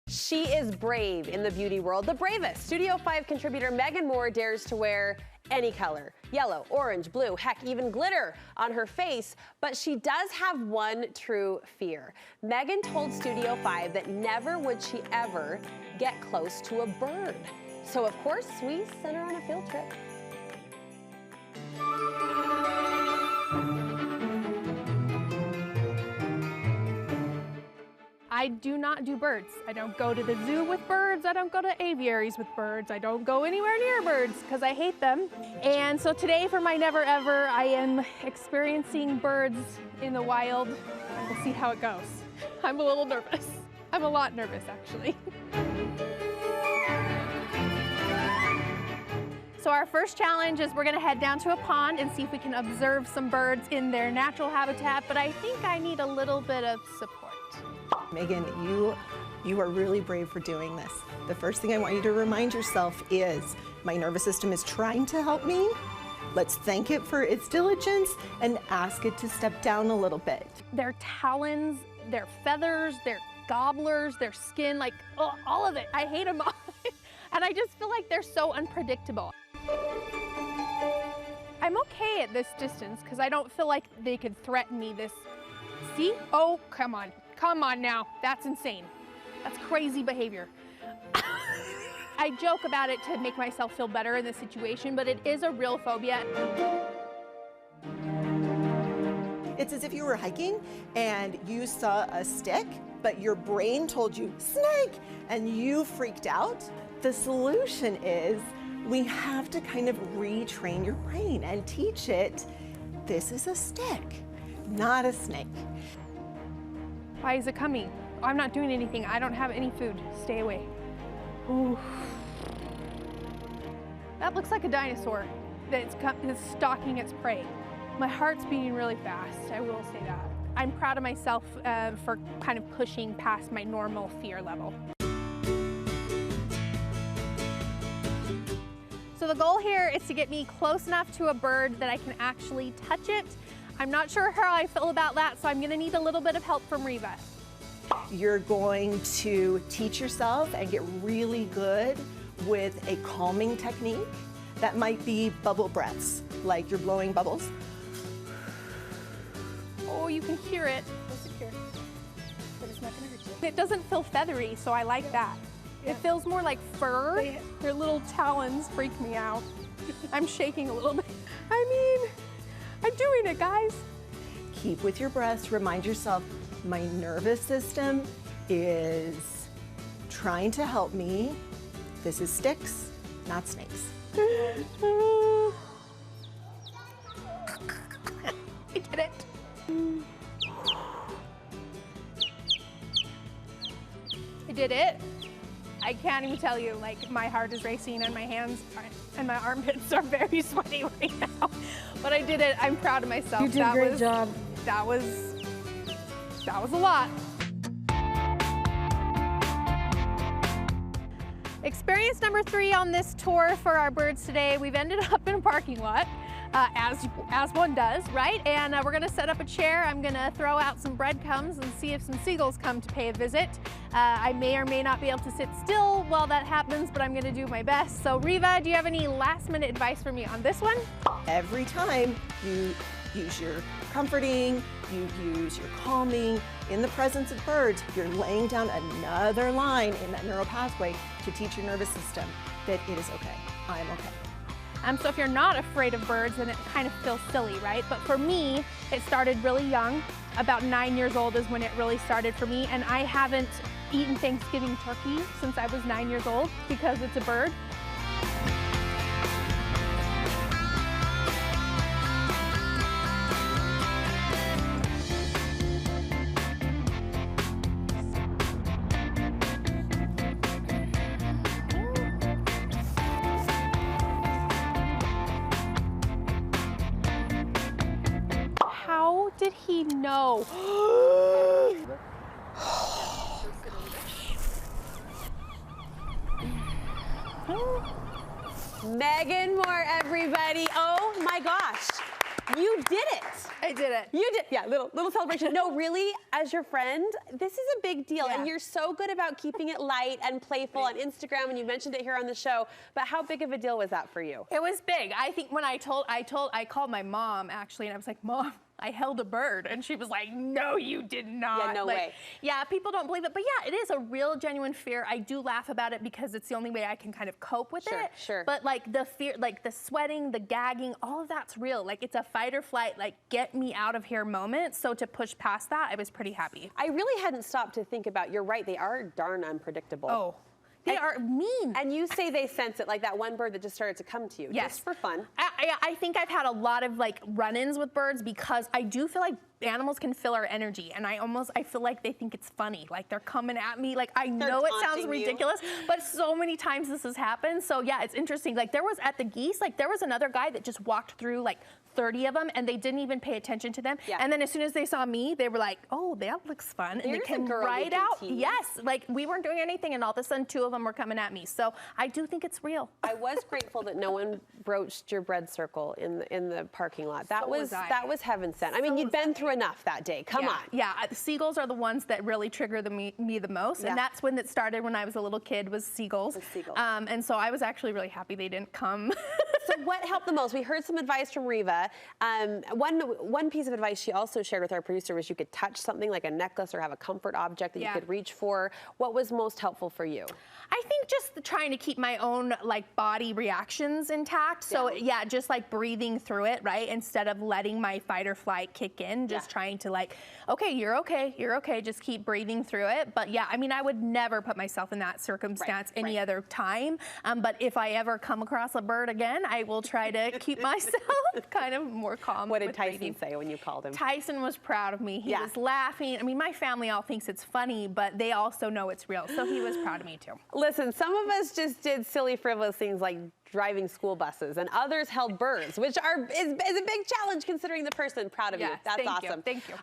She is brave in the beauty world, the bravest. Studio 5 contributor Megan Moore dares to wear any color, yellow, orange, blue, heck, even glitter on her face, but she does have one true fear. Megan told Studio 5 that never would she ever get close to a bird. So of course, we sent her on a field trip. I do not do birds. I don't go to the zoo with birds. I don't go to aviaries with birds. I don't go anywhere near birds because I hate them. And so today for my never ever, I am experiencing birds in the wild. We'll see how it goes. I'm a little nervous. I'm a lot nervous actually. So our first challenge is we're gonna head down to a pond and see if we can observe some birds in their natural habitat, but I think I need a little bit of support. Megan, you are really brave for doing this. The first thing I want you to remind yourself is my nervous system is trying to help me. Let's thank it for its diligence and ask it to step down a little bit. Their talons, their feathers, their gobblers, their skin, like all of it. I hate them all. And I just feel like they're so unpredictable. I'm okay at this distance because I don't feel like they could threaten me this. See? Oh, come on. Come on now. That's insane. That's crazy behavior. I joke about it to make myself feel better in this situation, but it is a real phobia. It's as if you were hiking and you saw a stick, but your brain told you, snake, and you freaked out. The solution is we have to kind of retrain your brain and teach it, this is a stick, not a snake. Why is it coming? I'm not doing anything. I don't have any food. Stay away. Ooh. That looks like a dinosaur that's stalking its prey. My heart's beating really fast, I will say that. I'm proud of myself for kind of pushing past my normal fear level. So the goal here is to get me close enough to a bird that I can actually touch it. I'm not sure how I feel about that, so I'm gonna need a little bit of help from Riva. You're going to teach yourself and get really good with a calming technique. That might be bubble breaths, like you're blowing bubbles. Oh, you can hear it. It's secure, but it's not gonna hurt you. It doesn't feel feathery, so I like that. Yeah. It feels more like fur. Their little talons freak me out. I'm shaking a little bit. I mean, I'm doing it, guys. Keep with your breaths. Remind yourself, my nervous system is trying to help me. This is sticks, not snakes. I did it. I did it. I can't even tell you, like my heart is racing and my hands and my armpits are very sweaty right now. But I did it. I'm proud of myself. You did a great job. That was a lot. Experience number 3 on this tour for our birds today. We've ended up in a parking lot, as one does, right? And we're gonna set up a chair. I'm gonna throw out some breadcrumbs and see if some seagulls come to pay a visit. I may or may not be able to sit still while that happens, but I'm gonna do my best. So Riva, do you have any last minute advice for me on this one? Every time you use your comforting, you use your calming, in the presence of birds, you're laying down another line in that neural pathway to teach your nervous system that it is okay, I'm okay. So if you're not afraid of birds, then it kind of feels silly, right? But for me, it started really young. About 9 years old is when it really started for me, and I haven't eaten Thanksgiving turkey since I was 9 years old because it's a bird. How did he know? Megan Moore, everybody. Oh my gosh, you did it. I did it. You did, yeah, little celebration. No, really, as your friend, this is a big deal. Yeah. And you're so good about keeping it light and playful on Instagram, and you mentioned it here on the show. But how big of a deal was that for you? It was big. I think when I called my mom actually, and I was like, Mom, I held a bird. And she was like, no, you did not. Yeah, no like, way. Yeah, people don't believe it. But yeah, it is a real genuine fear. I do laugh about it because it's the only way I can kind of cope with it. Sure. But like the fear, like the sweating, the gagging, all of that's real. Like it's a fight or flight, like get me out of here moment. So to push past that, I was pretty happy. I really hadn't stopped to think about, you're right, they are darn unpredictable. Oh, they are mean. And you say they sense it, like that one bird that just started to come to you. Yes. Just for fun. I think I've had a lot of like run-ins with birds because I do feel like animals can feel our energy, and I feel like they think it's funny. Like they're coming at me. Like I know it sounds taunting ridiculous, but so many times this has happened. So yeah, it's interesting. Like there was at the geese, like there was another guy that just walked through like 30 of them, and they didn't even pay attention to them. Yeah. And then as soon as they saw me, they were like, "Oh, that looks fun," and There's they came a girl you right can out. tease. Yes, like we weren't doing anything, and all of a sudden 2 of them were coming at me. So I do think it's real. I was grateful that no one broached your bread circle in the parking lot. That So was was I. that was heaven sent. I mean, you'd been through enough that day. Come yeah, on. Yeah, the seagulls are the ones that really trigger me the most. Yeah. And that's when it started when I was a little kid, was seagulls. The seagulls. And so I was actually really happy they didn't come. So what helped the most? We heard some advice from Riva. One piece of advice she also shared with our producer was you could touch something like a necklace or have a comfort object that you could reach for. What was most helpful for you? I think just trying to keep my own like body reactions intact. So yeah, just like breathing through it, right? Instead of letting my fight or flight kick in, just trying to like, okay, you're okay, just keep breathing through it. But yeah, I mean, I would never put myself in that circumstance any other time. But if I ever come across a bird again, I will try to keep myself kind of more calm. What did with Tyson breathing. say when you called him? Tyson was proud of me. He was laughing. I mean, my family all thinks it's funny, but they also know it's real. So he was proud of me too. Listen, some of us just did silly, frivolous things like driving school buses, and others held birds, which is a big challenge considering the person. Proud of you. That's awesome. Thank you.